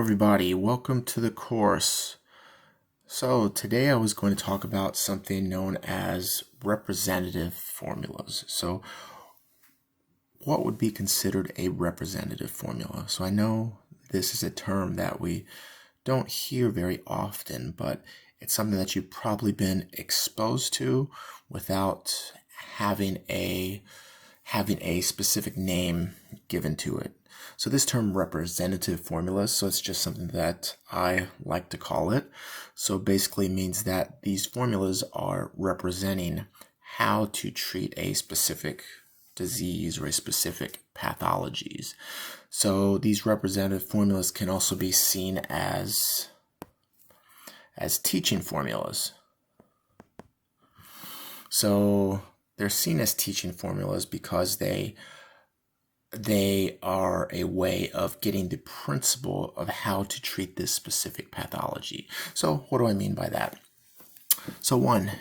everybody, welcome to the course. So today I was going to talk about something known as representative formulas. So what would be considered a representative formula? So I know this is a term that we don't hear very often, but it's something that you've probably been exposed to without having a specific name given to it. So this term representative formulas, so it's just something that I like to call it. So basically means that these formulas are representing how to treat a specific disease or a specific pathologies. So these representative formulas can also be seen as teaching formulas. So they're seen as teaching formulas because they are a way of getting the principle of how to treat this specific pathology. So what do I mean by that? So one,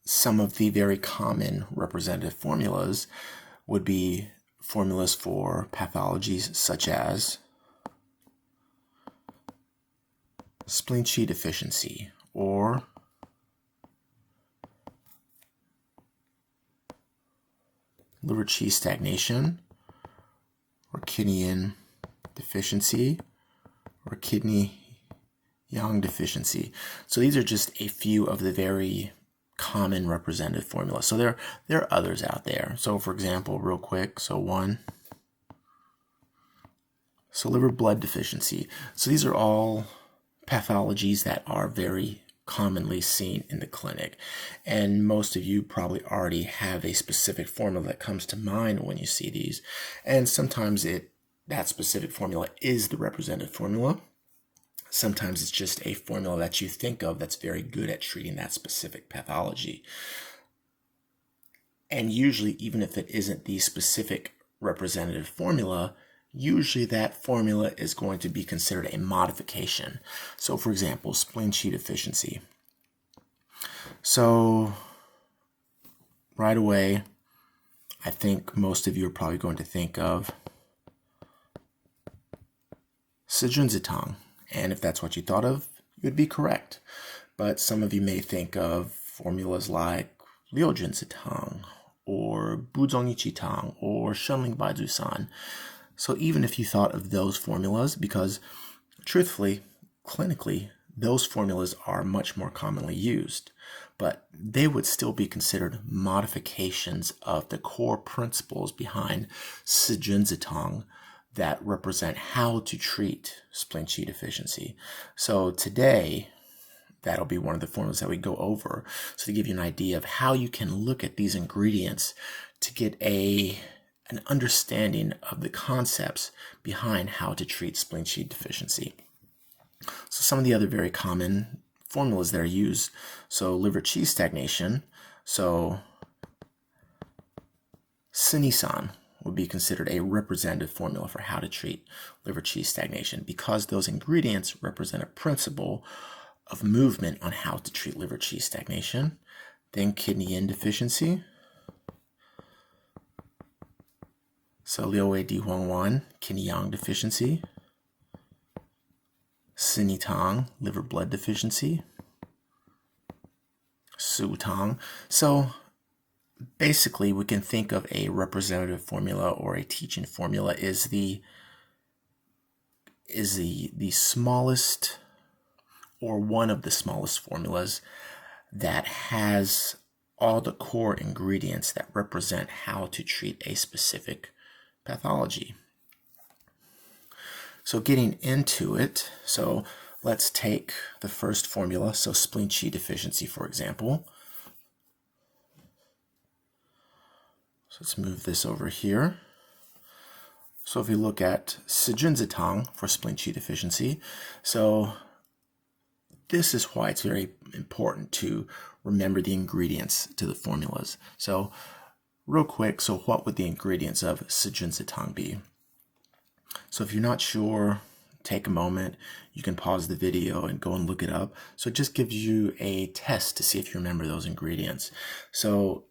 some of the very common representative formulas would be formulas for pathologies such as spleen qi deficiency or liver qi stagnation, or kidney yin deficiency, or kidney yang deficiency. So these are just a few of the very common representative formulas. So there are others out there. So for example, real quick, so liver blood deficiency. So these are all pathologies that are very commonly seen in the clinic, and most of you probably already have a specific formula that comes to mind when you see these, and sometimes that specific formula is the representative formula. Sometimes it's just a formula that you think of that's very good at treating that specific pathology, and usually even if it isn't the specific representative formula, usually that formula is going to be considered a modification. So for example, spleen qi deficiency. So right away, I think most of you are probably going to think of Si Jun Zi Tang. And if that's what you thought of, you'd be correct. But some of you may think of formulas like Liu Jun Zi Tang or Bu Zong Yi Qi Tang or Shen Ling Bai Zu San. So even if you thought of those formulas, because truthfully, clinically, those formulas are much more commonly used, but they would still be considered modifications of the core principles behind Si Jun Zi Tang that represent how to treat spleen qi deficiency. So today, that'll be one of the formulas that we go over. So to give you an idea of how you can look at these ingredients to get an understanding of the concepts behind how to treat spleen qi deficiency. So some of the other very common formulas that are used. So liver qi stagnation. So San would be considered a representative formula for how to treat liver qi stagnation because those ingredients represent a principle of movement on how to treat liver qi stagnation. Then kidney yin deficiency. So Liu Wei Di Huang Wan, kidney yang deficiency. Sini Tang, liver blood deficiency. Su Tang. So basically, we can think of a representative formula or a teaching formula is the smallest or one of the smallest formulas that has all the core ingredients that represent how to treat a specific pathology. So getting into it, so let's take the first formula, so spleen qi deficiency, for example. So let's move this over here. So if you look at Si Jun Zi Tang for spleen qi deficiency, so this is why it's very important to remember the ingredients to the formulas. So real quick, so what would the ingredients of Si Jun Zi Tang be? So if you're not sure, take a moment. You can pause the video and go and look it up. So it just gives you a test to see if you remember those ingredients. So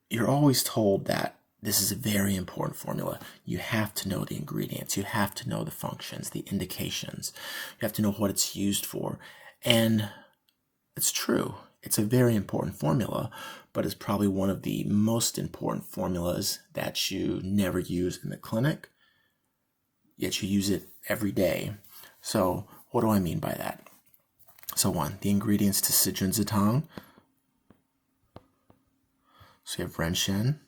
you're always told that this is a very important formula. You have to know the ingredients. You have to know the functions, the indications. You have to know what it's used for. And it's true. It's a very important formula, but it's probably one of the most important formulas that you never use in the clinic, yet you use it every day. So what do I mean by that? So one, the ingredients to Si Jun Zi Tang. So you have Shen,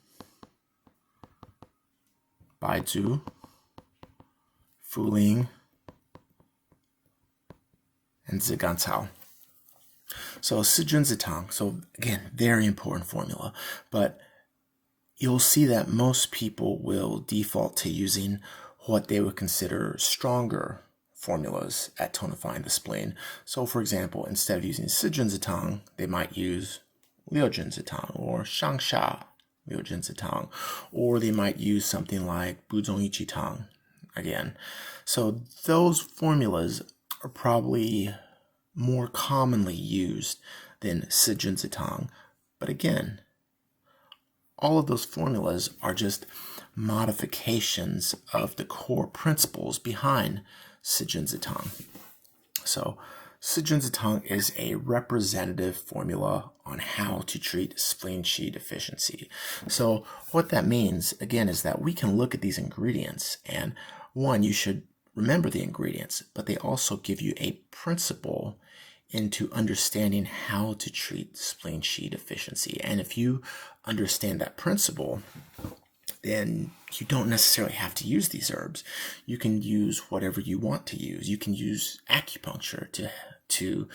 Baizu, Ling, and Zi Gan Cao. So Si Jun Zi Tang, so again, very important formula, but you'll see that most people will default to using what they would consider stronger formulas at tonifying the spleen. So for example, instead of using Si Jun Zi Tang, they might use Liu Jun Zi Tang or Shangsha Liu Jun Zi Tang, or they might use something like Buzong Tang again. So those formulas are probably more commonly used than Si Jun Zi Tang. But again, all of those formulas are just modifications of the core principles behind Si Jun Zi Tang. So Si Jun Zi Tang is a representative formula on how to treat spleen qi deficiency. So what that means, again, is that we can look at these ingredients, and one, you should remember the ingredients, but they also give you a principle into understanding how to treat spleen qi deficiency. And if you understand that principle, then you don't necessarily have to use these herbs. You can use whatever you want to use. You can use acupuncture to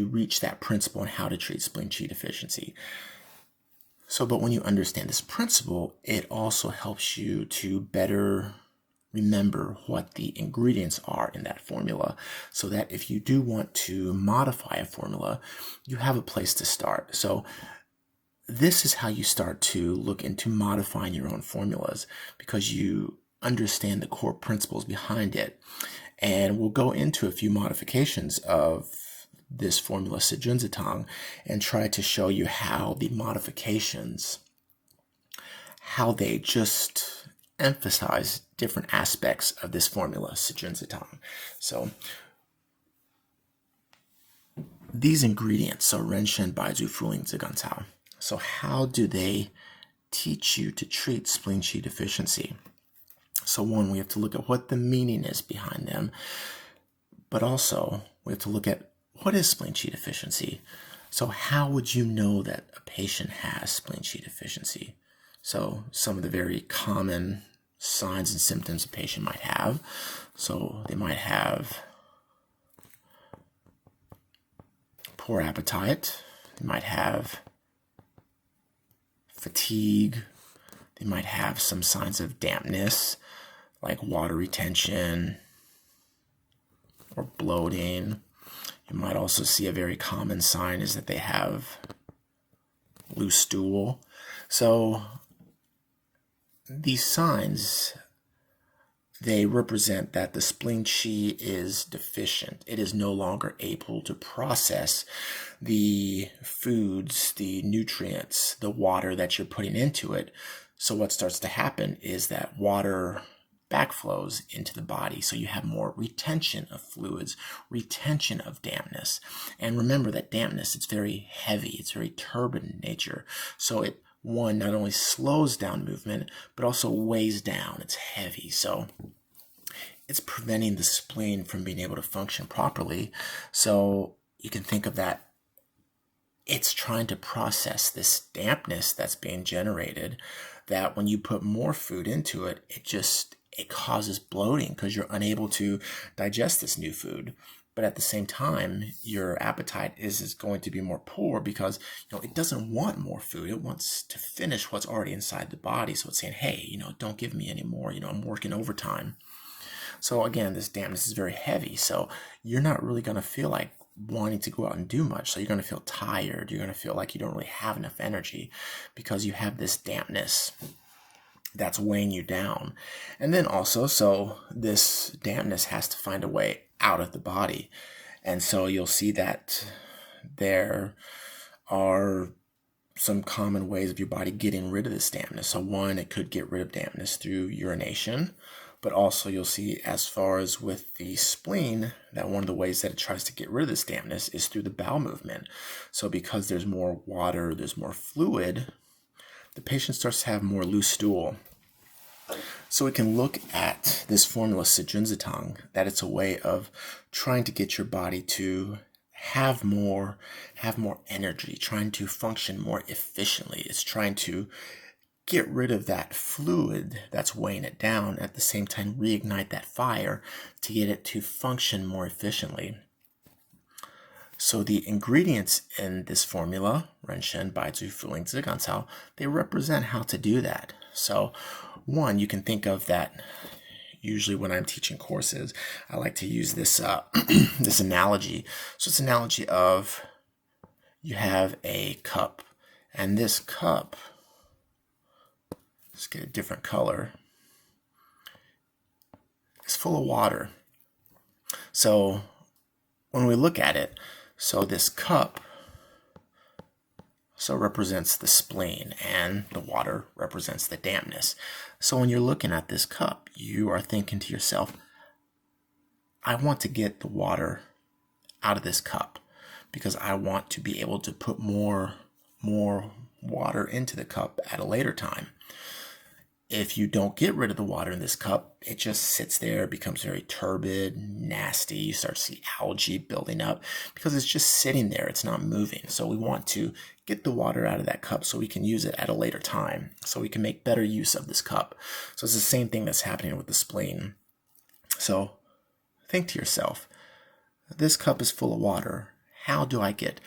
reach that principle on how to treat spleen qi deficiency. So, but when you understand this principle, it also helps you to better remember what the ingredients are in that formula, so that if you do want to modify a formula, you have a place to start. So this is how you start to look into modifying your own formulas, because you understand the core principles behind it. And we'll go into a few modifications of this formula, Si Jun Zi Tang, and try to show you how the modifications, how they just emphasize different aspects of this formula, Si Jun Zi Tang. So these ingredients, so Ren, Shen, Baizu, Ling, Zi Gan Cao. So how do they teach you to treat spleen qi deficiency? So one, we have to look at what the meaning is behind them, but also we have to look at what is spleen qi deficiency. So how would you know that a patient has spleen qi deficiency? So some of the very common signs and symptoms a patient might have. So they might have poor appetite. They might have fatigue. They might have some signs of dampness, like water retention or bloating. You might also see a very common sign is that they have loose stool. So these signs, they represent that the spleen qi is deficient. It is no longer able to process the foods, the nutrients, the water that you're putting into it. So what starts to happen is that water backflows into the body. So you have more retention of fluids, retention of dampness. And remember that dampness, it's very heavy, it's very turbid in nature. So it, one, not only slows down movement, but also weighs down. It's heavy. So it's preventing the spleen from being able to function properly. So you can think of that, it's trying to process this dampness that's being generated, that when you put more food into it, it causes bloating because you're unable to digest this new food. But at the same time, your appetite is going to be more poor because it doesn't want more food. It wants to finish what's already inside the body. So it's saying, hey, don't give me any more. I'm working overtime. So again, this dampness is very heavy. So you're not really going to feel like wanting to go out and do much. So you're going to feel tired. You're going to feel like you don't really have enough energy because you have this dampness that's weighing you down. And then also, so this dampness has to find a way out of the body. And so you'll see that there are some common ways of your body getting rid of this dampness. So one, it could get rid of dampness through urination, but also you'll see as far as with the spleen, that one of the ways that it tries to get rid of this dampness is through the bowel movement. So because there's more water, there's more fluid, the patient starts to have more loose stool. So we can look at this formula, Si Jun Zi Tang, that it's a way of trying to get your body to have more energy, trying to function more efficiently. It's trying to get rid of that fluid that's weighing it down, at the same time reignite that fire to get it to function more efficiently. So the ingredients in this formula, Ren Shen Bai Zhu Fu Ling Zi Gan Cao, they represent how to do that. So one, you can think of that. Usually when I'm teaching courses, I like to use this this analogy. So it's an analogy of you have a cup, and this cup, let's get a different color, it's full of water. So when we look at it, so this cup represents the spleen, and the water represents the dampness. So when you're looking at this cup, you are thinking to yourself, I want to get the water out of this cup because I want to be able to put more water into the cup at a later time. If you don't get rid of the water in this cup, it just sits there, becomes very turbid, nasty. You start to see algae building up because it's just sitting there. It's not moving. So we want to get the water out of that cup so we can use it at a later time, so we can make better use of this cup. So it's the same thing that's happening with the spleen. So think to yourself, this cup is full of water. How do I get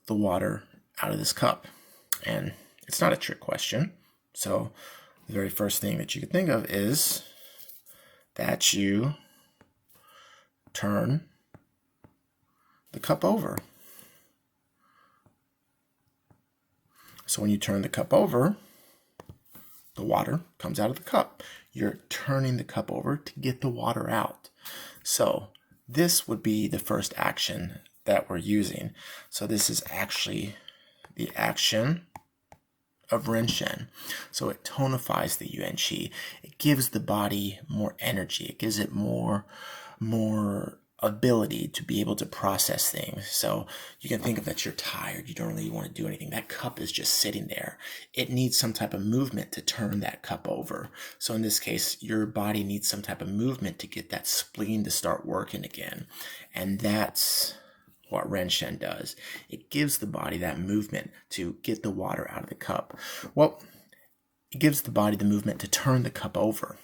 the water out of this cup? And it's not a trick question. So the very first thing that you could think of is that you turn the cup over. So when you turn the cup over, the water comes out of the cup. You're turning the cup over to get the water out. So this would be the first action that we're using. So this is actually the action of Ren Shen. So it tonifies the Yuan Qi. It gives the body more energy. It gives it more ability to be able to process things. So you can think of that you're tired. You don't really want to do anything. That cup is just sitting there. It needs some type of movement to turn that cup over. So in this case, your body needs some type of movement to get that spleen to start working again. And that's what Ren Shen does. It gives the body that movement to get the water out of the cup. Well, it gives the body the movement to turn the cup over.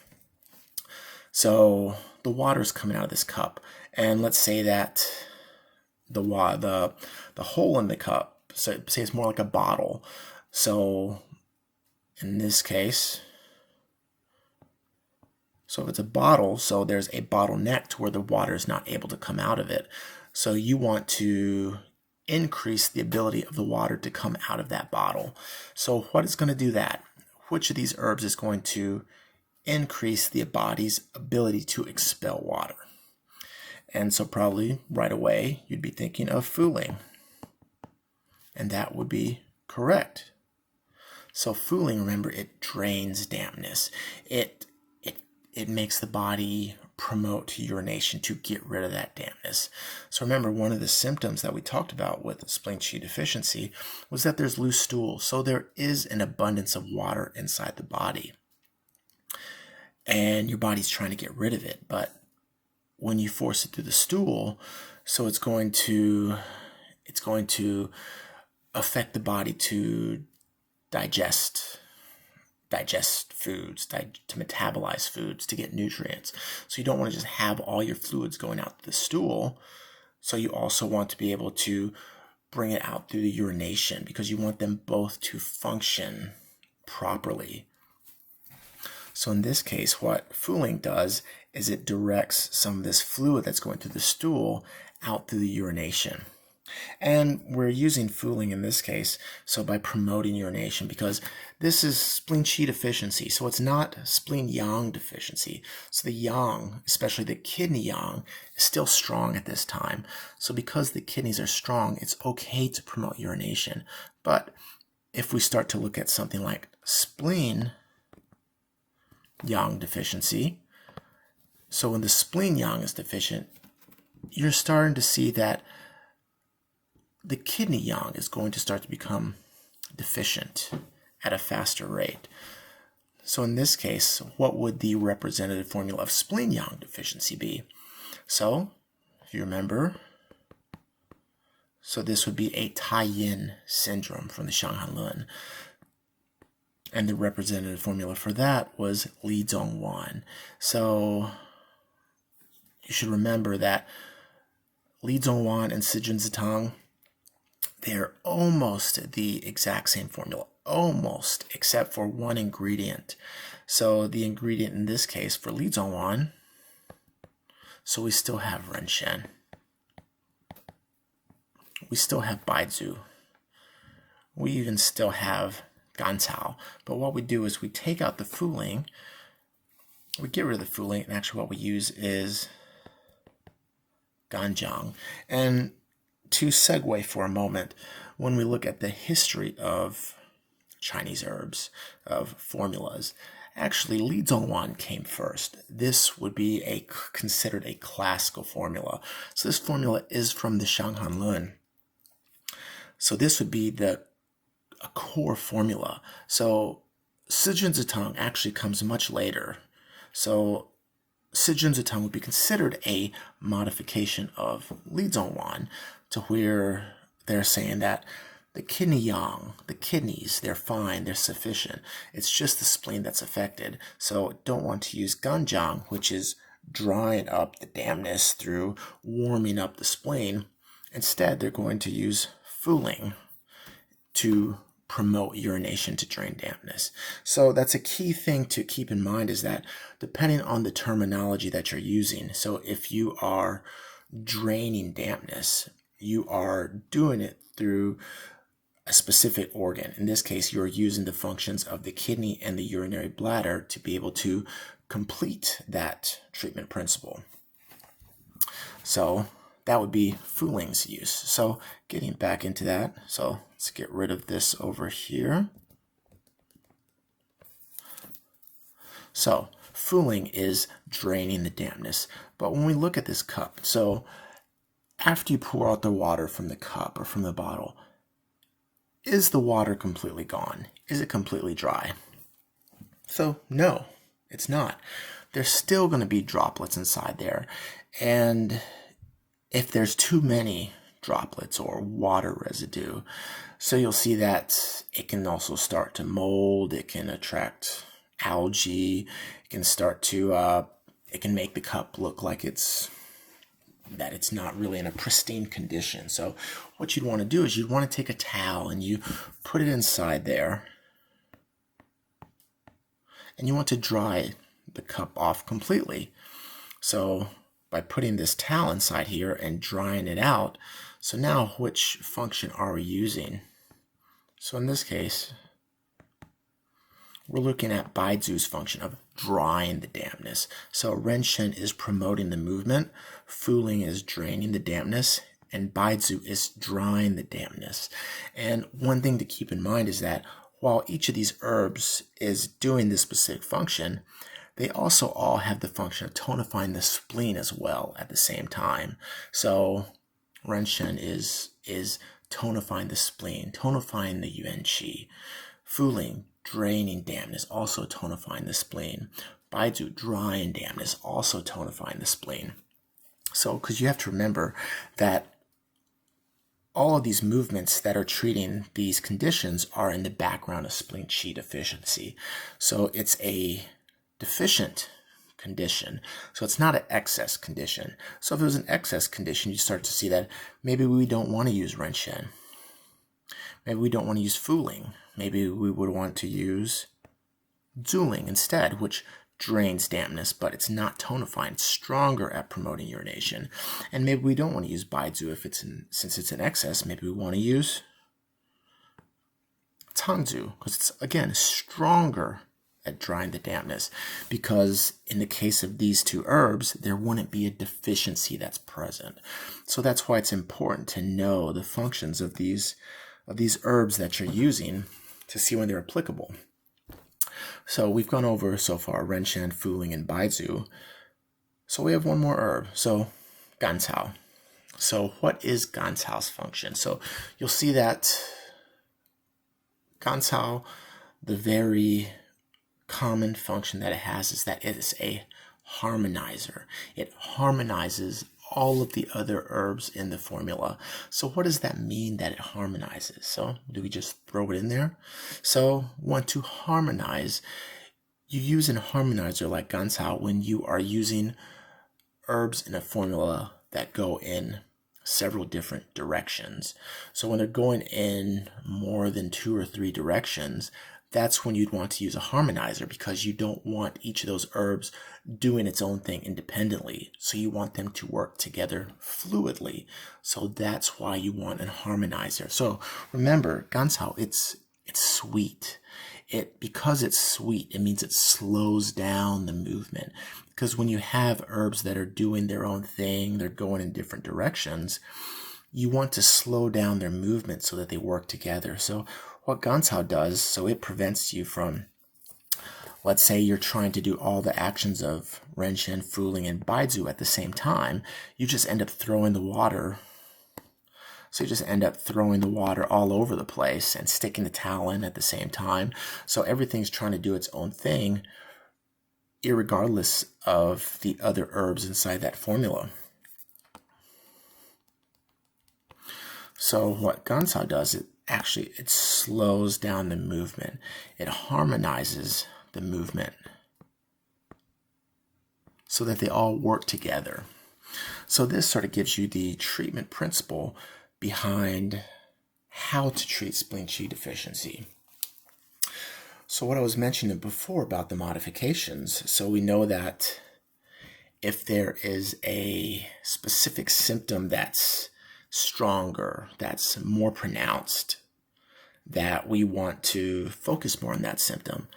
So the water is coming out of this cup, and let's say that the hole in the cup, so say it's more like a bottle. So in this case, so if it's a bottle, so there's a bottleneck to where the water is not able to come out of it. So you want to increase the ability of the water to come out of that bottle. So what is going to do that? Which of these herbs is going to increase the body's ability to expel water? And so probably right away, you'd be thinking of Fu Ling. And that would be correct. So Fu Ling, remember, it drains dampness. It makes the body promote urination to get rid of that dampness. So remember, one of the symptoms that we talked about with spleen qi deficiency was that there's loose stool. So there is an abundance of water inside the body. And your body's trying to get rid of it. But when you force it through the stool, so it's going to affect the body to digest foods, to metabolize foods, to get nutrients. So you don't want to just have all your fluids going out the stool. So you also want to be able to bring it out through the urination, because you want them both to function properly. So in this case, what Fu Ling does is it directs some of this fluid that's going through the stool out through the urination. And we're using Fu Ling in this case, so by promoting urination, because this is spleen qi deficiency, so it's not spleen yang deficiency. So the yang, especially the kidney yang, is still strong at this time. So because the kidneys are strong, it's okay to promote urination. But if we start to look at something like spleen yang deficiency, so when the spleen yang is deficient, you're starting to see that the kidney yang is going to start to become deficient at a faster rate. So in this case, what would the representative formula of spleen yang deficiency be? So, if you remember, so this would be a Tai-Yin syndrome from the Shanghan Lun. And the representative formula for that was Li Zhongwan. So you should remember that Li Zhongwan and Si Jun Zi Tang, they're almost the exact same formula. Almost, except for one ingredient. So the ingredient in this case for Li Zhongwan, so we still have Ren Shen. We still have Baizu. We even still have Gancao. But what we do is we take out the Fu Ling, we get rid of the Fu Ling, and actually what we use is Ganjiang. And to segue for a moment, when we look at the history of Chinese herbs, of formulas, actually Li Zhongwan came first. This would be considered a classical formula. So this formula is from the Shanghan Lun. So this would be a core formula. So Si Jun Zi Tang actually comes much later. So Si Jun Zi Tang would be considered a modification of Li Zhongwan, to where they're saying that the kidney yang, the kidneys, they're fine, they're sufficient. It's just the spleen that's affected. So don't want to use ganjiang, which is drying up the dampness through warming up the spleen. Instead, they're going to use Fu Ling to promote urination to drain dampness. So that's a key thing to keep in mind, is that depending on the terminology that you're using, so if you are draining dampness, you are doing it through a specific organ. In this case, you're using the functions of the kidney and the urinary bladder to be able to complete that treatment principle. So that would be Fu Ling's use. So getting back into that, so let's get rid of this over here. So Fu Ling is draining the dampness. But when we look at this cup, so after you pour out the water from the cup or from the bottle, is the water completely gone? Is it completely dry? So no, it's not. There's still going to be droplets inside there. And if there's too many droplets or water residue, so you'll see that it can also start to mold, it can attract algae, it can start to, it can make the cup look like it's not really in a pristine condition. So what you'd want to do is you'd want to take a towel and you put it inside there, and you want to dry the cup off completely. So by putting this towel inside here and drying it out, so now which function are we using? So in this case, we're looking at Baizu's function of drying the dampness. So Ren Shen is promoting the movement, Fu Ling is draining the dampness, and Baizu is drying the dampness. And one thing to keep in mind is that while each of these herbs is doing this specific function, they also all have the function of tonifying the spleen as well at the same time. So Ren Shen is tonifying the spleen, tonifying the yuan qi. Fu Ling, draining dampness, also tonifying the spleen. Baizu, drying dampness, also tonifying the spleen. So, because you have to remember that all of these movements that are treating these conditions are in the background of spleen qi deficiency. So it's a deficient condition. So it's not an excess condition. So if it was an excess condition, you start to see that maybe we don't want to use Ren Shen. Maybe we don't want to use Fu Ling. Maybe we would want to use Zu Ling instead, which drains dampness, but it's not tonifying. It's stronger at promoting urination. And maybe we don't want to use Baizu since it's in excess. Maybe we want to use Tangzu, because it's, again, stronger at drying the dampness. Because in the case of these two herbs, there wouldn't be a deficiency that's present. So that's why it's important to know the functions of these herbs that you're using to see when they're applicable. So we've gone over so far Ren, Shen, Fu, Ling, and Baizu. So we have one more herb, so Gancao. So what is Gancao's function? So you'll see that Gancao, the very common function that it has is that it is a harmonizer. It harmonizes all of the other herbs in the formula. So what does that mean that it harmonizes? So do we just throw it in there? So want to harmonize, you use a harmonizer like Gancao when you are using herbs in a formula that go in several different directions. So when they're going in more than 2 or 3 directions, that's when you'd want to use a harmonizer, because you don't want each of those herbs doing its own thing independently. So you want them to work together fluidly. So that's why you want a harmonizer. So remember, Gancao, it's sweet. Because it's sweet, it means it slows down the movement. Because when you have herbs that are doing their own thing, they're going in different directions, you want to slow down their movement so that they work together. So what Gancao does, so it prevents you from, let's say you're trying to do all the actions of Ren, Shen, Fu, Ling, and Baizu at the same time, you just end up throwing the water. So you just end up throwing the water all over the place and sticking the towel in at the same time. So everything's trying to do its own thing, irregardless of the other herbs inside that formula. So what Gancao does, it slows down the movement. It harmonizes the movement so that they all work together. So this sort of gives you the treatment principle behind how to treat spleen qi deficiency. So what I was mentioning before about the modifications, so we know that if there is a specific symptom that's stronger, that's more pronounced, that we want to focus more on that symptom.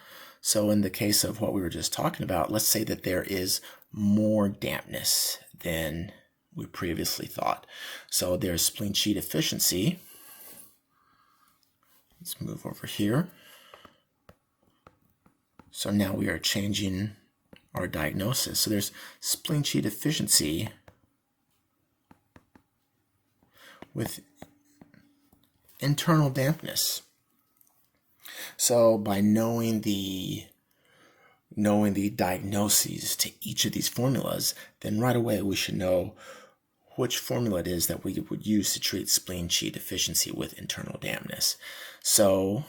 So in the case of what we were just talking about, let's say that there is more dampness than we previously thought. So there's spleen qi deficiency. Let's move over here. So now we are changing our diagnosis. So there's spleen qi deficiency with internal dampness. So by knowing the diagnoses to each of these formulas, then right away we should know which formula it is that we would use to treat spleen qi deficiency with internal dampness. So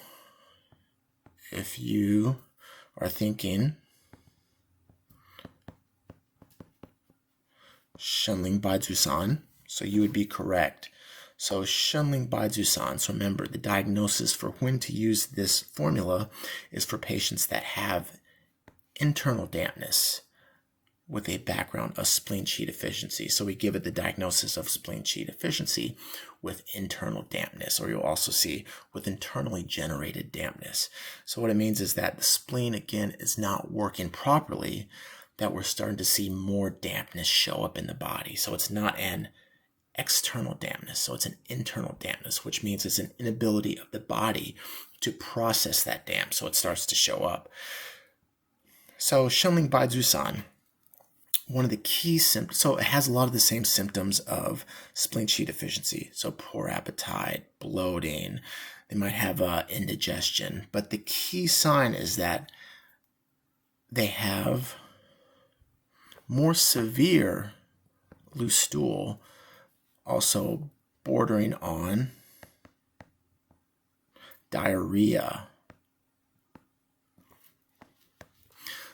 if you are thinking Shenling Baizu San, so you would be correct. So Shenling Baizu San, so remember the diagnosis for when to use this formula is for patients that have internal dampness with a background of spleen qi deficiency. So we give it the diagnosis of spleen qi deficiency with internal dampness, or you'll also see with internally generated dampness. So what it means is that the spleen, again, is not working properly, that we're starting to see more dampness show up in the body. So it's not an external dampness, so it's an internal dampness, which means it's an inability of the body to process that damp, so it starts to show up. So Shenling Baizu San, one of the key symptoms, so it has a lot of the same symptoms of spleen qi deficiency. So poor appetite, bloating, they might have indigestion. But the key sign is that they have more severe loose stool, also bordering on diarrhea.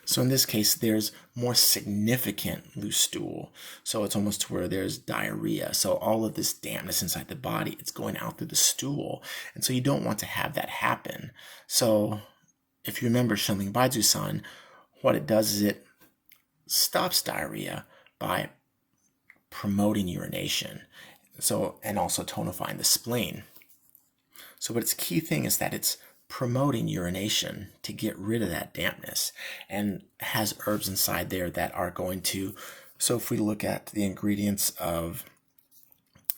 So in this case, there's more significant loose stool. So it's almost to where there's diarrhea. So all of this dampness inside the body, it's going out through the stool. And so you don't want to have that happen. So if you remember Shenling Baizu San, what it does is it stops diarrhea by promoting urination. So, and also tonifying the spleen. So but its key thing is that it's promoting urination to get rid of that dampness, and has herbs inside there that are going to, so if we look at the ingredients of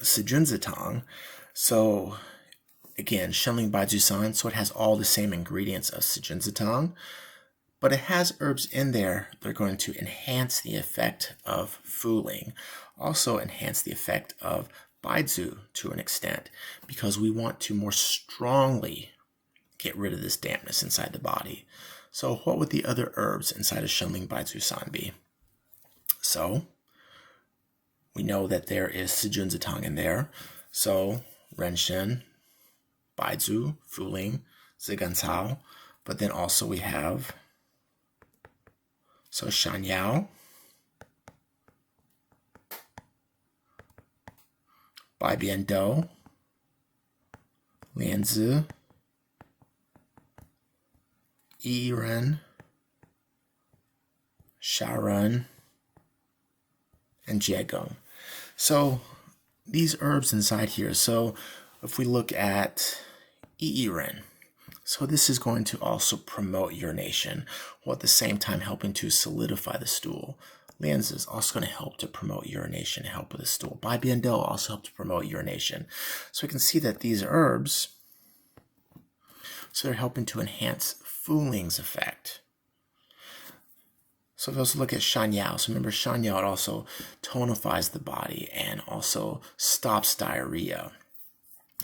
Si Jun Zi Tang, so again, Shenling Baizu San, so it has all the same ingredients of Si Jun Zi Tang, but it has herbs in there that are going to enhance the effect of Fu Ling, also enhance the effect of Baizu to an extent, because we want to more strongly get rid of this dampness inside the body. So what would the other herbs inside of Shenling Baizu San be? So we know that there is Si Jun Zi Tang in there. So Ren Shen, Baizu, Fu Ling, Zi Gan Cao. But then also we have Shan Yao, Bai Bian Do, Lian Zi, Yi Ren, Sha Ren, and Jie Gong. So these herbs inside here, so if we look at Yi Ren, so this is going to also promote urination, while at the same time helping to solidify the stool. Lian Zi is also going to help to promote urination, help with the stool. Bai Bian Do also help to promote urination. So we can see that these herbs, so they're helping to enhance Fu Ling's effect. So if we also look at Shan Yao, so remember Shan Yao, it also tonifies the body and also stops diarrhea.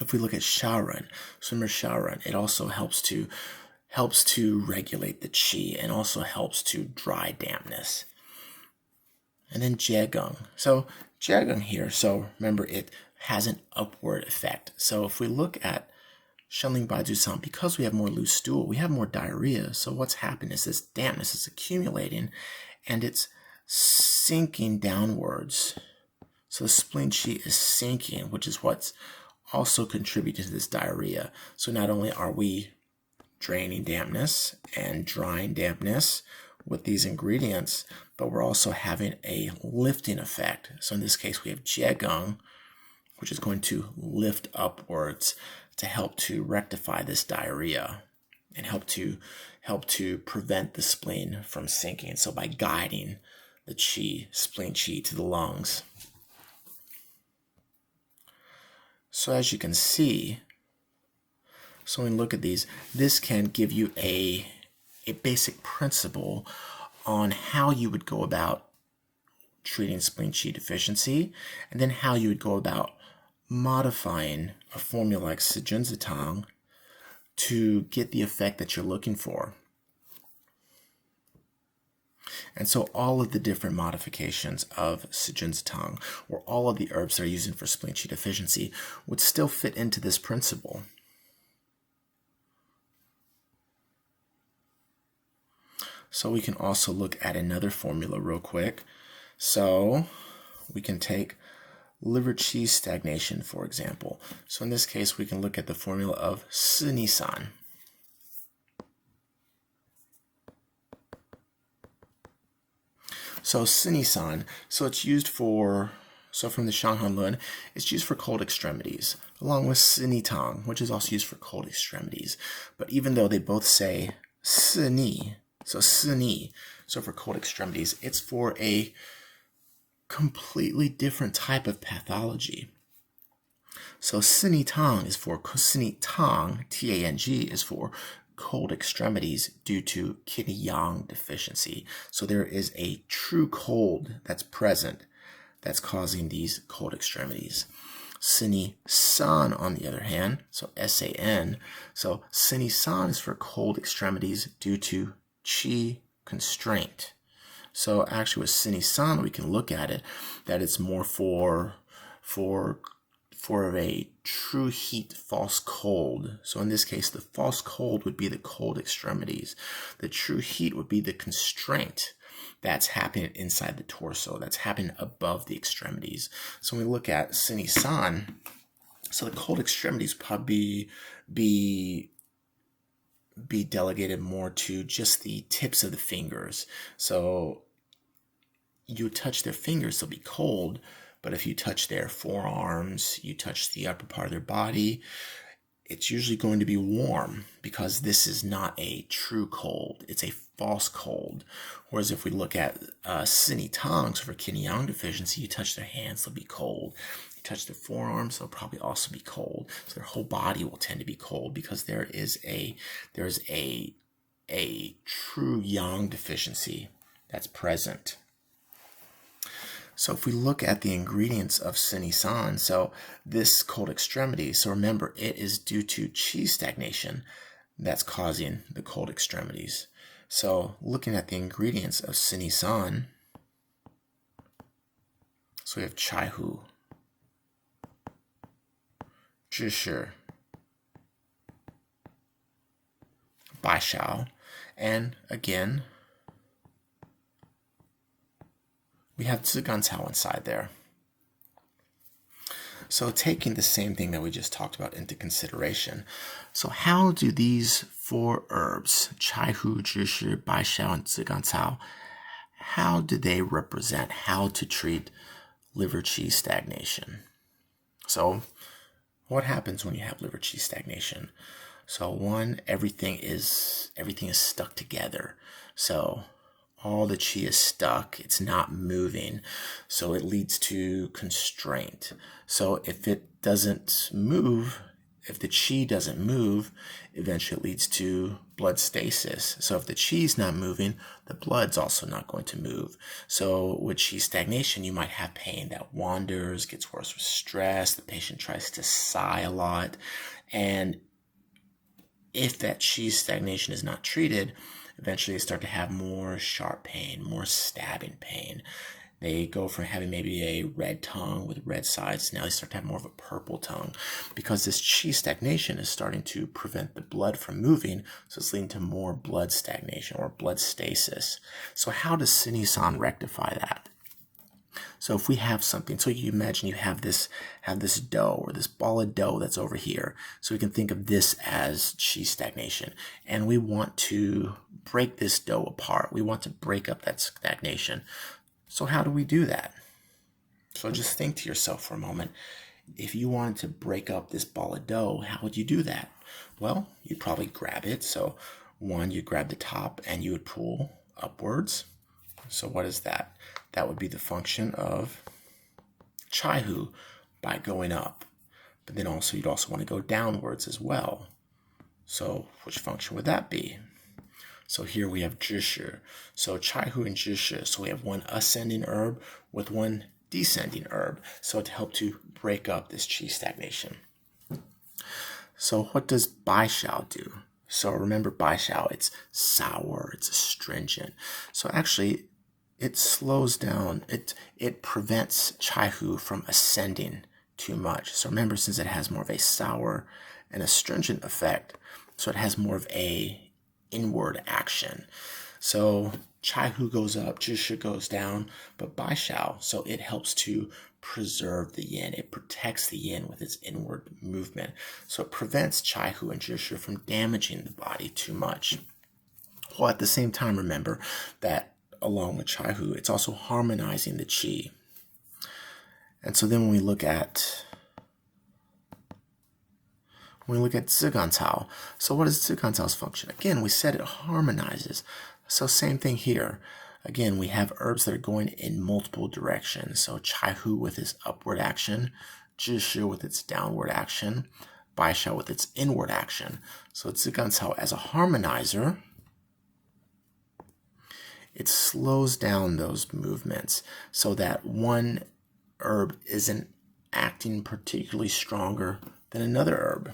If we look at Sha Ren, so remember Sha Ren, it also helps to regulate the qi and also helps to dry dampness. And then Jie Gong. So Jie Gong here, so remember it has an upward effect. So if we look at Shenling Baizu San, because we have more loose stool, we have more diarrhea. So what's happened is this dampness is accumulating and it's sinking downwards. So the spleen qi is sinking, which is what's also contributing to this diarrhea. So not only are we draining dampness and drying dampness with these ingredients, but we're also having a lifting effect. So in this case, we have Jie Gong, which is going to lift upwards to help to rectify this diarrhea and help to prevent the spleen from sinking. So by guiding the qi, spleen qi, to the lungs. So as you can see, so when we look at these, this can give you a basic principle on how you would go about treating spleen qi deficiency, and then how you would go about modifying a formula like Si Jun Zi Tang to get the effect that you're looking for. And so all of the different modifications of Si Jun Zi Tang, or all of the herbs they're using for spleen qi deficiency, would still fit into this principle. So we can also look at another formula real quick. So we can take liver qi stagnation, for example. So in this case, we can look at the formula of Si Ni San. So Si Ni San, so it's used for, so from the Shanghan Lun, it's used for cold extremities, along with Si Ni Tang, which is also used for cold extremities. But even though they both say Si Ni, so Si Ni, so for cold extremities, it's for a completely different type of pathology. So Si Ni Tang is for, Si Ni Tang, T-A-N-G, is for cold extremities due to kidney yang deficiency. So there is a true cold that's present that's causing these cold extremities. Si Ni San, on the other hand, so S-A-N, so Si Ni San is for cold extremities due to qi constraint. So actually with Si Ni San, we can look at it that it's more for a true heat false cold. So in this case, the false cold would be the cold extremities. The true heat would be the constraint that's happening inside the torso, that's happening above the extremities. So when we look at Si Ni San, so the cold extremities probably be delegated more to just the tips of the fingers. So you touch their fingers, they'll be cold, but if you touch their forearms, you touch the upper part of their body, it's usually going to be warm because this is not a true cold. It's a false cold. Whereas if we look at Si Jun Zi Tang, so for yin yang deficiency, you touch their hands, they'll be cold. You touch their forearms, they'll probably also be cold. So their whole body will tend to be cold because there's a true yang deficiency that's present. So if we look at the ingredients of Sinisan, so this cold extremity, so remember, it is due to qi stagnation that's causing the cold extremities. So looking at the ingredients of Sinisan, so we have chai hu, zhishi, bai xiao, and again, we have Zi Gan San inside there. So taking the same thing that we just talked about into consideration, so how do these 4 herbs, chai hu, zhishi, bai xiao, and Zi Gan San, how do they represent how to treat liver qi stagnation? So what happens when you have liver qi stagnation? So one, everything is stuck together. So all the qi is stuck, it's not moving, so it leads to constraint. So if it doesn't move, if the qi doesn't move, eventually it leads to blood stasis. So if the qi is not moving, the blood's also not going to move. So with qi stagnation, you might have pain that wanders, gets worse with stress, the patient tries to sigh a lot, and if that qi stagnation is not treated, eventually they start to have more sharp pain, more stabbing pain. They go from having maybe a red tongue with red sides, now they start to have more of a purple tongue because this qi stagnation is starting to prevent the blood from moving, so it's leading to more blood stagnation or blood stasis. So how does Sinisan rectify that? So if we have something, so you imagine you have this dough or this ball of dough that's over here. So we can think of this as qi stagnation. And we want to break this dough apart. We want to break up that stagnation. So how do we do that? So just think to yourself for a moment. If you wanted to break up this ball of dough, how would you do that? Well, you'd probably grab it. So one, you'd grab the top and you would pull upwards. So what is that? That would be the function of chai hu by going up. But then also you'd also want to go downwards as well. So which function would that be? So here we have zhishi. So chai hu and zhishi. So we have one ascending herb with one descending herb. So to help to break up this qi stagnation. So what does bai xiao do? So remember bai xiao, it's sour, it's astringent. So actually it slows down, it prevents chai hu from ascending too much. So remember, since it has more of a sour and astringent effect, so it has more of a inward action. So chai hu goes up, zhishi goes down, but bai xiao, so it helps to preserve the yin. It protects the yin with its inward movement. So it prevents chai hu and zhishi from damaging the body too much. Well, at the same time, remember that along with chai hu, it's also harmonizing the qi. And so then when we look at Zi Gan San, so what is Zi Gan San's function? Again, we said it harmonizes. So same thing here. Again, we have herbs that are going in multiple directions. So chai hu with its upward action, zhishi with its downward action, bai xiao with its inward action. So Zi Gan San as a harmonizer, it slows down those movements so that one herb isn't acting particularly stronger than another herb.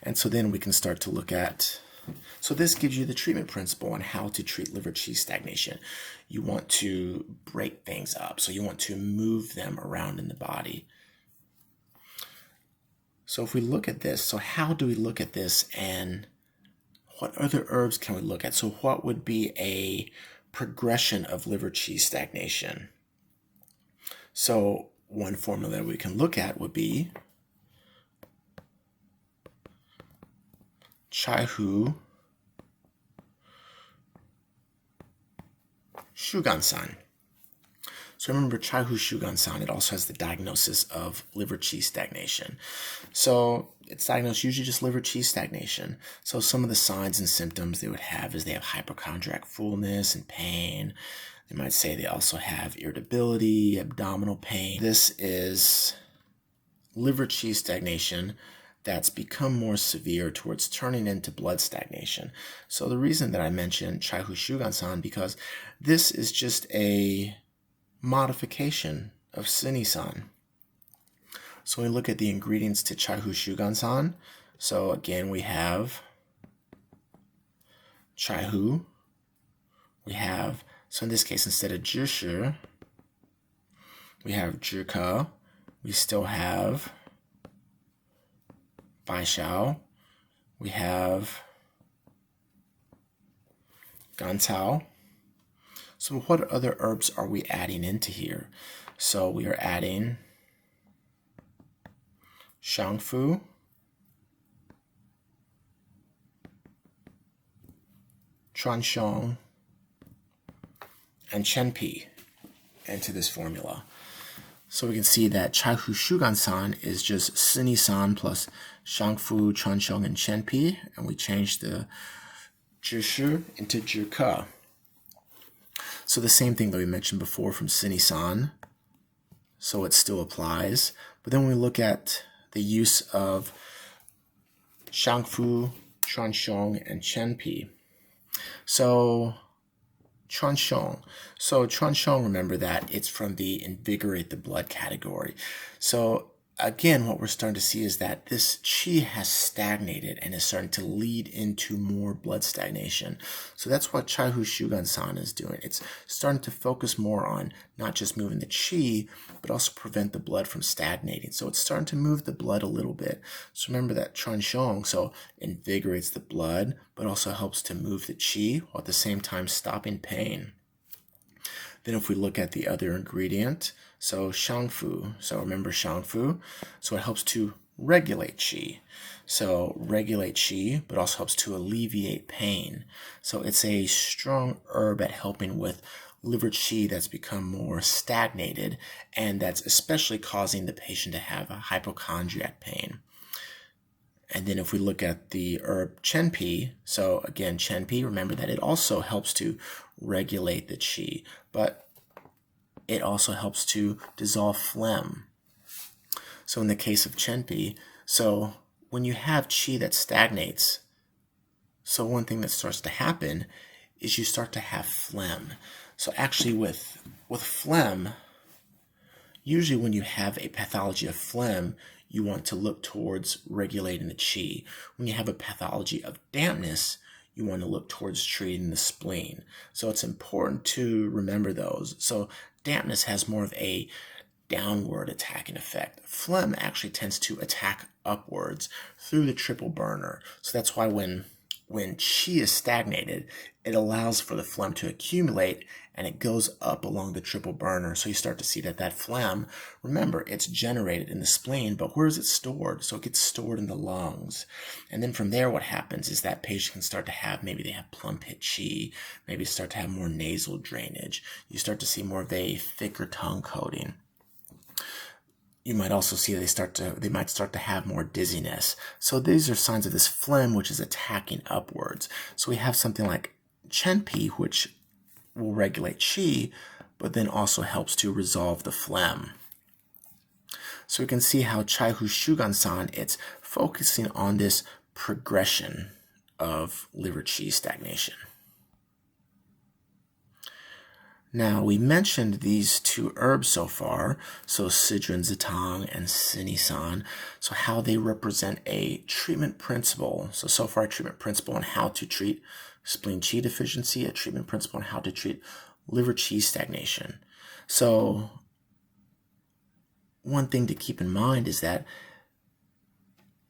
And so then we can start to look at, so this gives you the treatment principle on how to treat liver qi stagnation. You want to break things up, so you want to move them around in the body. So if we look at this, so how do we look at this and what other herbs can we look at? So what would be a progression of liver qi stagnation? So one formula that we can look at would be chai hu, Shu Gan San. So remember, Hu Shu Gan San, it also has the diagnosis of liver qi stagnation. So it's diagnosed usually just liver qi stagnation. So some of the signs and symptoms they would have is they have hypochondriac fullness and pain. They might say they also have irritability, abdominal pain. This is liver qi stagnation that's become more severe towards turning into blood stagnation. So the reason that I mentioned Hu Shu Gan San, because this is just a modification of San. So we look at the ingredients to Hu Shu Gan San. So again, we have Hu. We have, so in this case, instead of Zhishi, we have Zhike. We still have Bai Xiao. We have Gancao. So what other herbs are we adding into here? So we are adding Shangfu, Chuanxiong, and Chenpi into this formula. So we can see that Hu Shu Gan San is just San plus Shangfu, Chuanxiong, and Chenpi, and we changed the Zhishi into Zhike. So the same thing that we mentioned before from San, so it still applies. But then when we look at the use of Shangfu, Chuanxiong, and Chenpi, so Chuanxiong. So Chuanxiong, remember that it's from the invigorate the blood category. So again, what we're starting to see is that this qi has stagnated and is starting to lead into more blood stagnation. So that's what Hu Shu Gan San is doing. It's starting to focus more on not just moving the qi, but also prevent the blood from stagnating. So it's starting to move the blood a little bit. So remember that Chuanxiong, so invigorates the blood, but also helps to move the qi while at the same time stopping pain. Then if we look at the other ingredient, so Shangfu, so remember Shangfu, so it helps to regulate qi. So regulate qi, but also helps to alleviate pain. So it's a strong herb at helping with liver qi that's become more stagnated, and that's especially causing the patient to have a hypochondriac pain. And then if we look at the herb Chenpi, so again, Chenpi, remember that it also helps to regulate the qi, but it also helps to dissolve phlegm. So in the case of Chenpi, so when you have qi that stagnates, so one thing that starts to happen is you start to have phlegm. So actually with phlegm, usually when you have a pathology of phlegm, you want to look towards regulating the qi. When you have a pathology of dampness, you want to look towards treating the spleen. So it's important to remember those. So dampness has more of a downward attacking effect. Phlegm actually tends to attack upwards through the triple burner. So that's why when qi is stagnated, it allows for the phlegm to accumulate and it goes up along the triple burner. So you start to see that phlegm, remember, it's generated in the spleen, but where is it stored? So it gets stored in the lungs. And then from there, what happens is that patient can start to have, maybe they have plum pit qi, maybe start to have more nasal drainage. You start to see more of a thicker tongue coating. You might also see they might start to have more dizziness. So these are signs of this phlegm, which is attacking upwards. So we have something like Chenpi, which will regulate qi, but then also helps to resolve the phlegm. So we can see how Hu Shu Gan San, it's focusing on this progression of liver qi stagnation. Now, we mentioned these two herbs so far, so Si Jun Zi Tang and San, so how they represent a treatment principle. So far a treatment principle on how to treat spleen qi deficiency, a treatment principle on how to treat liver qi stagnation. So one thing to keep in mind is that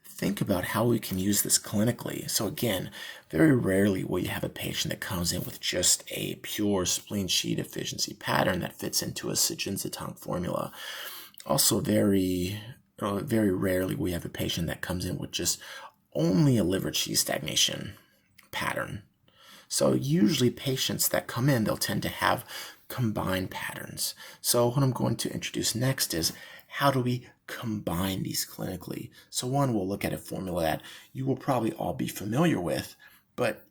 think about how we can use this clinically. So again, very rarely will you have a patient that comes in with just a pure spleen qi deficiency pattern that fits into a Si Jun Zi Tang formula. Also, very rarely will you have a patient that comes in with just only a liver qi stagnation pattern. So usually patients that come in, they'll tend to have combined patterns. So what I'm going to introduce next is how do we combine these clinically? So one, we'll look at a formula that you will probably all be familiar with, but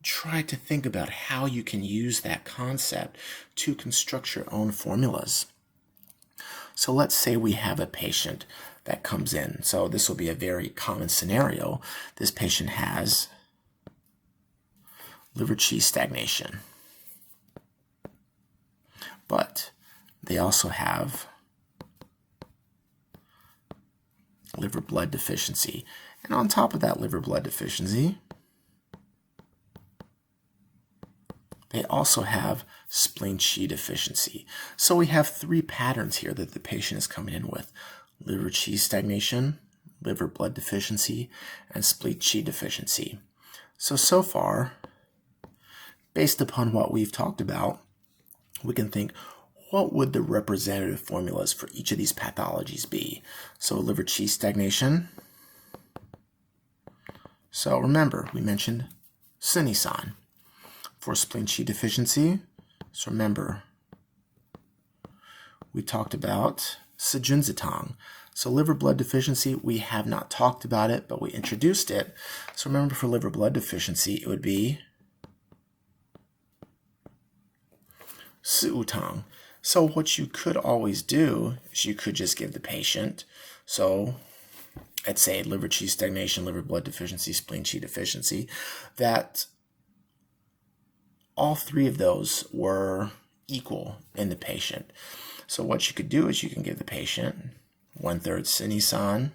try to think about how you can use that concept to construct your own formulas. So let's say we have a patient that comes in. So this will be a very common scenario. This patient has liver qi stagnation, but they also have liver blood deficiency. And on top of that liver blood deficiency, they also have spleen qi deficiency. So we have three patterns here that the patient is coming in with: liver qi stagnation, liver blood deficiency, and spleen qi deficiency. So far, based upon what we've talked about, we can think, what would the representative formulas for each of these pathologies be? So liver qi stagnation. So remember, we mentioned Shen. For spleen qi deficiency, so remember, we talked about Si Jun Zi Tang. So liver blood deficiency, we have not talked about it, but we introduced it. So remember, for liver blood deficiency, it would be Si Wu Tang. So what you could always do is you could just give the patient, so let's say liver qi stagnation, liver blood deficiency, spleen qi deficiency, that all three of those were equal in the patient. So what you could do is you can give the patient 1/3 Shen,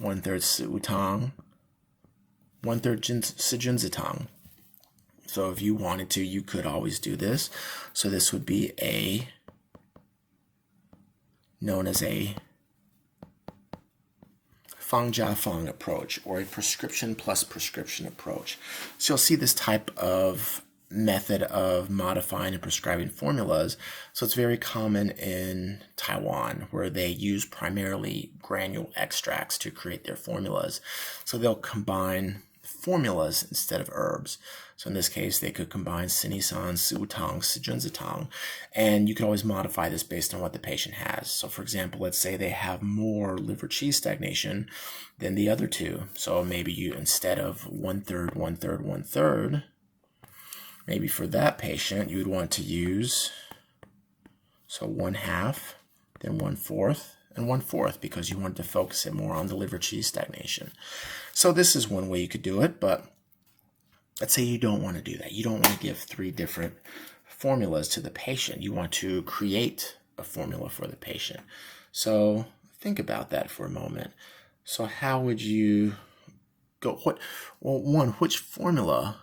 1/3 Si Wu Tang, 1/3 Si Jun Zi Tang. So if you wanted to, you could always do this. So this would be known as a Fang Jia Fang approach, or a prescription plus prescription approach. So you'll see this type of method of modifying and prescribing formulas. So it's very common in Taiwan, where they use primarily granule extracts to create their formulas. So they'll combine formulas instead of herbs. So in this case, they could combine Shen, Si Wu Tang, Si Jun Zi Tang, and you can always modify this based on what the patient has. So for example, let's say they have more liver qi stagnation than the other two. So maybe you, instead of 1/3, 1/3, 1/3, maybe for that patient, you would want to use, so 1/2, then 1/4, and 1/4, because you want to focus it more on the liver qi stagnation. So this is one way you could do it, but let's say you don't want to do that. You don't want to give three different formulas to the patient. You want to create a formula for the patient. So think about that for a moment. So how would you go? Which formula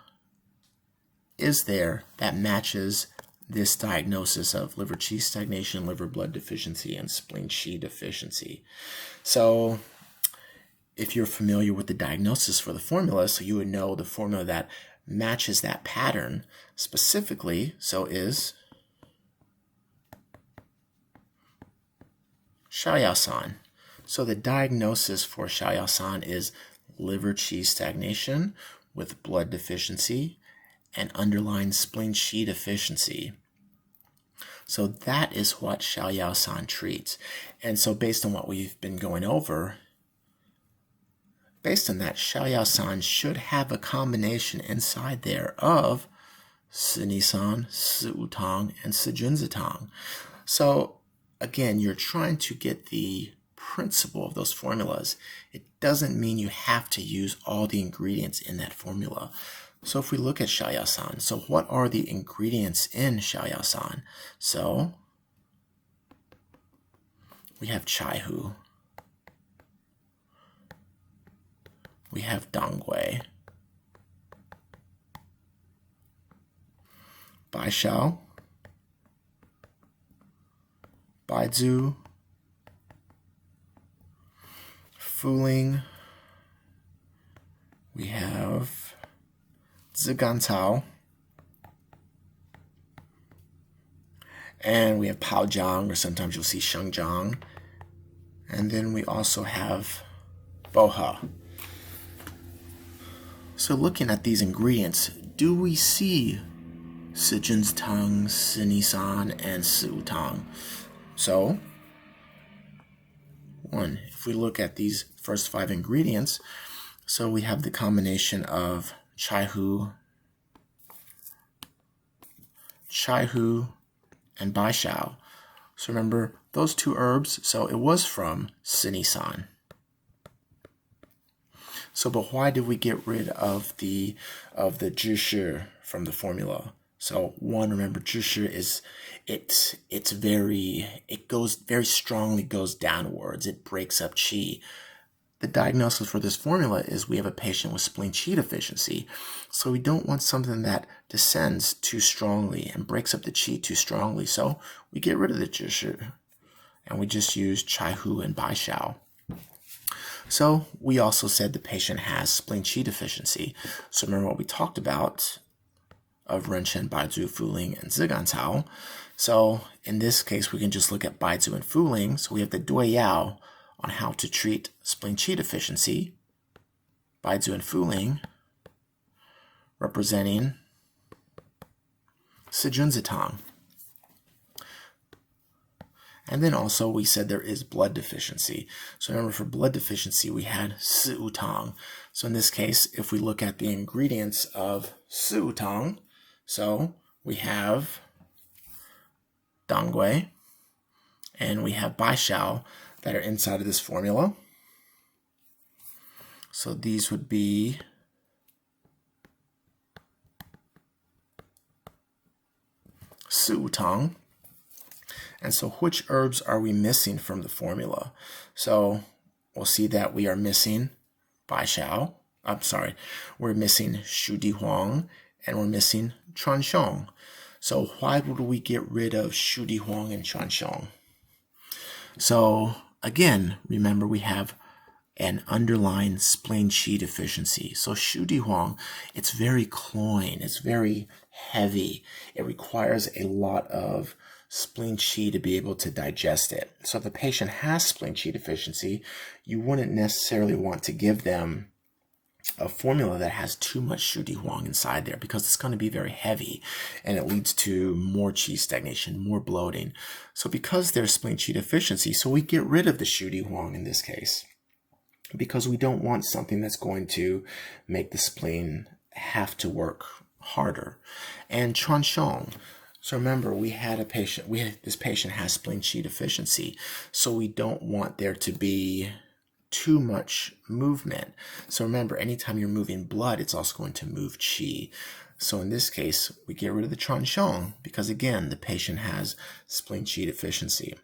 is there that matches this diagnosis of liver qi stagnation, liver blood deficiency, and spleen qi deficiency? So if you're familiar with the diagnosis for the formula, so you would know the formula that matches that pattern specifically, so is Xiao Yao San. So the diagnosis for Xiao Yao San is liver qi stagnation with blood deficiency and underlying spleen qi deficiency. So that is what Xiao Yao San treats. And so based on what we've been going over, based on that, Xiao Yao San should have a combination inside there of Shen, Si Wu Tang, and Si Jun Zi Tang. So again, you're trying to get the principle of those formulas. It doesn't mean you have to use all the ingredients in that formula. So if we look at Xiao Yao San, so what are the ingredients in Xiao Yao San? So we have chai hu, we have dangui, bai xiao, baizu, fuling, we have zigantao, and we have paojiang, or sometimes you'll see shengjiang, and then we also have boha. So looking at these ingredients, do we see Si Jun Zi Tang, Si San, and Si Tang? So, if we look at these first 5 ingredients, so we have the combination of chai hu, and bai xiao. So remember those 2 herbs, so it was from Si San. So, but why did we get rid of the zhi shi from the formula? So one, remember, zhi shi is it goes very strongly goes downwards. It breaks up qi. The diagnosis for this formula is we have a patient with spleen qi deficiency. So we don't want something that descends too strongly and breaks up the qi too strongly. So we get rid of the zhi shi and we just use chai hu and bai xiao. So we also said the patient has spleen qi deficiency. So remember what we talked about of Ren Shen, Baizu, Fu Ling, and Zi Gan Cao. So in this case, we can just look at Baizu and Fu Ling. So we have the Dui Yao on how to treat spleen qi deficiency. Baizu and Fu Ling representing Si Jun Zi Tang. And then also we said there is blood deficiency. So remember, for blood deficiency, we had Si Tang. So in this case, if we look at the ingredients of Si Tang, so we have Dangui and we have Bai Xiao that are inside of this formula. So these would be Si Tang. And so which herbs are we missing from the formula? So we'll see that we are missing Bai Xiao. I'm sorry, we're missing Shu Di Huang and we're missing Chuan Xiong. So why would we get rid of Shu Di Huang and Chuan Xiong? So again, remember we have an underlying spleen qi deficiency. So Shu Di Huang, it's very cloying, it's very heavy. It requires a lot of spleen qi to be able to digest it. So if the patient has spleen qi deficiency, you wouldn't necessarily want to give them a formula that has too much Shu Di Huang inside there, because it's going to be very heavy and it leads to more qi stagnation, more bloating. So because there's spleen qi deficiency, so we get rid of the Shu Di Huang in this case, because we don't want something that's going to make the spleen have to work harder. And Chuan Xiong, so remember, this patient has spleen qi deficiency, so we don't want there to be too much movement. So remember, anytime you're moving blood, it's also going to move qi. So in this case, we get rid of the Chuan Xiong because, again, the patient has spleen qi deficiency.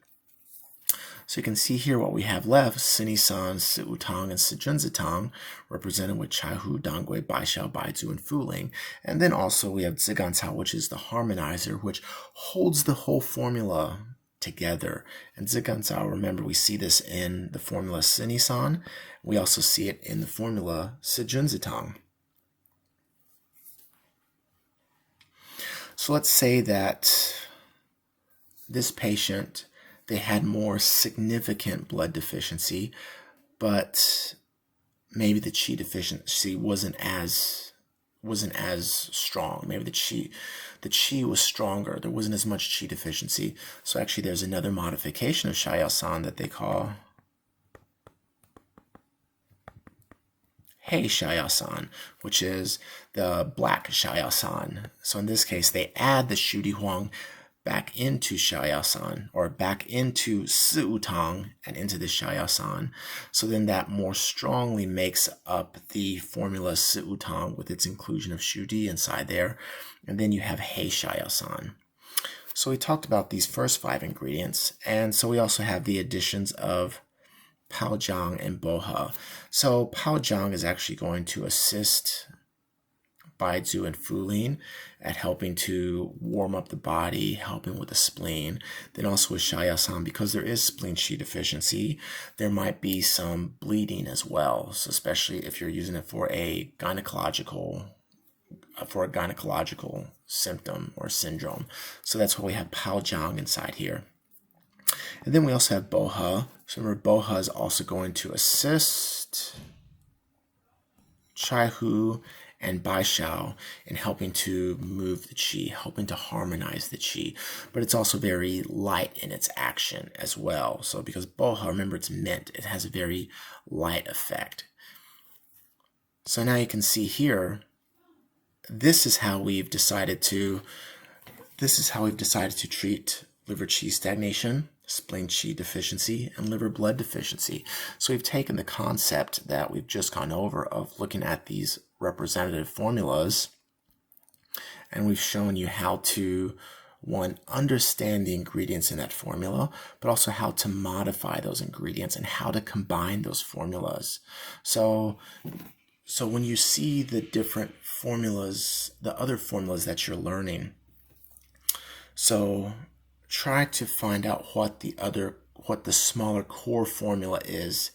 So you can see here what we have left: Si San, Si Tang, and Si Jun Zi Tang, represented with Chai Hu, Dangui, Bai Xiao, Baizu, and Fu Ling. And then also we have Zi Gan Cao, which is the harmonizer, which holds the whole formula together. And Zi Gan Cao, remember, we see this in the formula Si San. We also see it in the formula Si Jun Zi Tang. So let's say that this patient, they had more significant blood deficiency, but maybe the qi deficiency wasn't as strong. Maybe the qi was stronger. There wasn't as much qi deficiency. So actually there's another modification of Xiao Yao San that they call Hei Xiao Yao San, which is the black Xiao Yao San. So in this case, they add the Shu Di Huang back into Xiao Yao San, or back into Si Tang and into the Xiao Yao San. So then that more strongly makes up the formula Si Tang with its inclusion of Shu Di inside there. And then you have Hei Xiao Yao San. So we talked about these first 5 ingredients. And so we also have the additions of Pao Jiang and Bohe. So Pao Jiang is actually going to assist Baizu and Fu Ling at helping to warm up the body, helping with the spleen. Then also with Xiao Yao San, because there is spleen qi deficiency, there might be some bleeding as well. So especially if you're using it for a gynecological symptom or syndrome. So that's why we have Pao Jiang inside here. And then we also have Bohe. So remember, Bohe is also going to assist Chai Hu and Bai Xiao in helping to move the qi, helping to harmonize the qi. But it's also very light in its action as well. So because Boha, remember, it's mint, it has a very light effect. So now you can see here, this is how we've decided to treat liver qi stagnation, spleen qi deficiency, and liver blood deficiency. So we've taken the concept that we've just gone over of looking at these representative formulas, and we've shown you how to, one, understand the ingredients in that formula, but also how to modify those ingredients and how to combine those formulas. So when you see the different formulas, the other formulas that you're learning, so try to find out what the smaller core formula is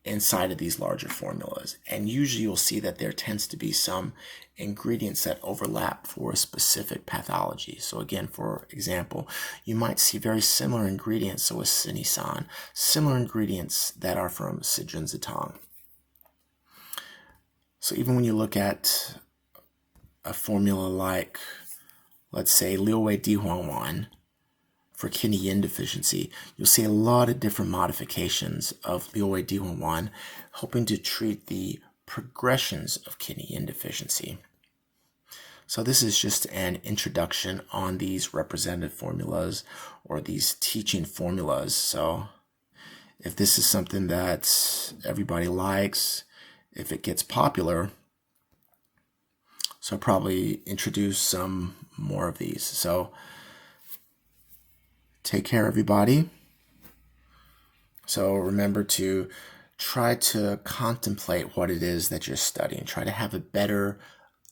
inside of these larger formulas. And usually you'll see that there tends to be some ingredients that overlap for a specific pathology. So again, for example, you might see very similar ingredients. So with Sinisan, similar ingredients that are from Si Jun Zi Tang. So even when you look at a formula like, let's say, Liu Wei Di Huang Wan for kidney yin deficiency, you'll see a lot of different modifications of Liu Wei Di Huang Wan, hoping to treat the progressions of kidney yin deficiency. So this is just an introduction on these representative formulas or these teaching formulas. So if this is something that everybody likes, if it gets popular, so I'll probably introduce some more of these. So take care, everybody. So remember to try to contemplate what it is that you're studying. Try to have a better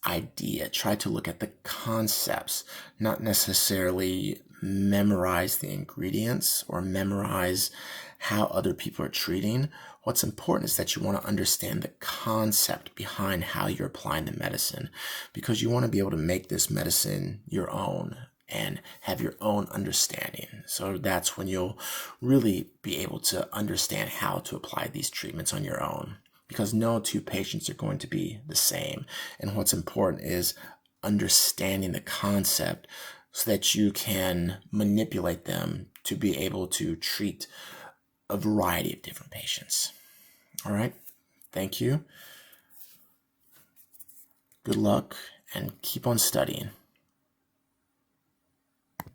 idea. Try to look at the concepts, not necessarily memorize the ingredients or memorize how other people are treating. What's important is that you want to understand the concept behind how you're applying the medicine, because you want to be able to make this medicine your own and have your own understanding. So that's when you'll really be able to understand how to apply these treatments on your own, because no two patients are going to be the same. And what's important is understanding the concept so that you can manipulate them to be able to treat a variety of different patients. All right, thank you. Good luck and keep on studying.